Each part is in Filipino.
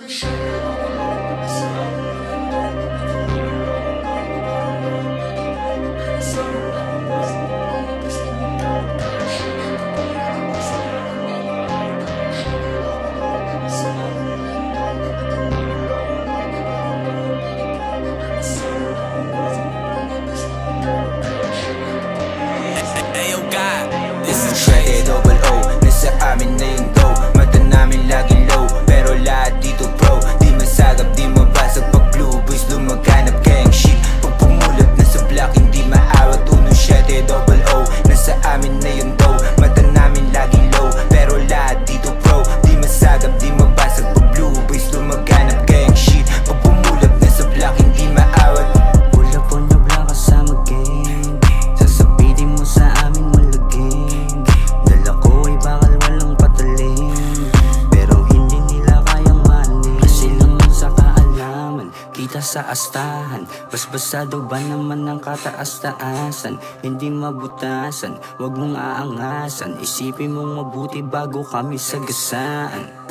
Shredded double O, nasa amin na yung dough. Mata namin laging low, pero lahat dito pro. Di masagap, di mabasag pag blue boys lumaganap. Gang shit, pag pumulat na sa block hindi maawat. Uno shredded double O, nasa amin na yung dough. Mata namin laging low, pero lahat dito pro. Di masagap, di mabasag pag blue boys lumaganap. Gang shit, pag pumulat na sa block hindi maawat. Pull up on the block kasama gang, sasabihin mo sa amin malaging. Dala ko ay bakal walang pataling, pero hindi nila kayang mahalin. Kasi lang sa kaalaman, kita sa astahan. Basbasado ba naman ang kataas-taasan? Hindi mabutasan, wag mong aangasan. Isipin mong mabuti bago kami sagasaan.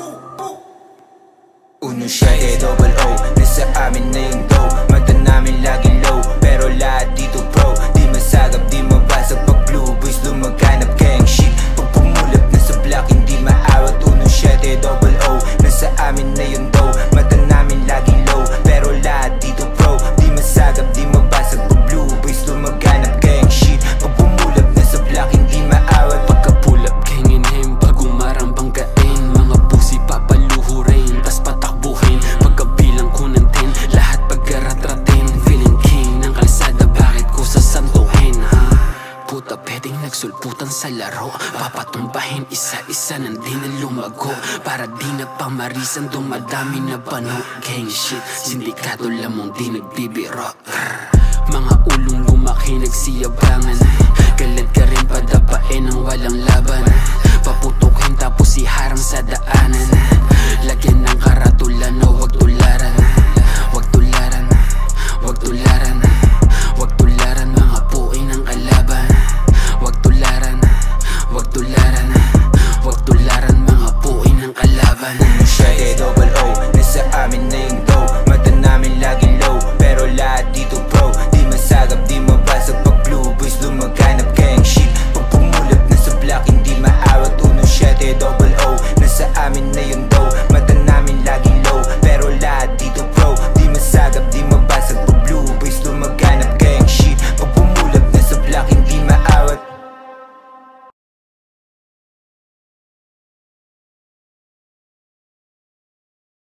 Uno shredded double O, nasa amin na yung dough. Mata namin laging low, pero lahat dito pro. Di masagap, di mabasag pag blue boys lumaganap. Gang shit, pag pumulat na sa block hindi maawat. Uno shredded double O, nasa amin na yung dough. Mata namin laging low, pero lahat dito pro. Di masagap, di mabasag pag blue boys lumaganap. Gang shit, pag pumulat na sa block hindi maawat. Pagkapulap gangin him, pag umarang banggain. Mga pusi papaluhurin, tas patakbuhin. Pagkabilang ko ng 10, lahat pagkaratratin. Feeling king ng kalsada, bakit ko sasantuhin? Puta pwedeng nagsulputan sa laro, papatumbahin isa-isa nang di na lumago. Para di na pamarisan, dumadami na bano. Gang shit, sindikato lamang di nagbibiro. Mga ulong lumaki nagsiyabangan, galit ka rin padapain ng walang laban. Paputukin tapos iharang sa daanan, lagyan ng karatula na wag tularan. Wag tularan, wag tularan, wag tularan. Mga puin ng kalaban, wag tularan, wag tularan, wag tularan. Mga puin ng kalaban. Shredded double O, nasa amin na yung dough.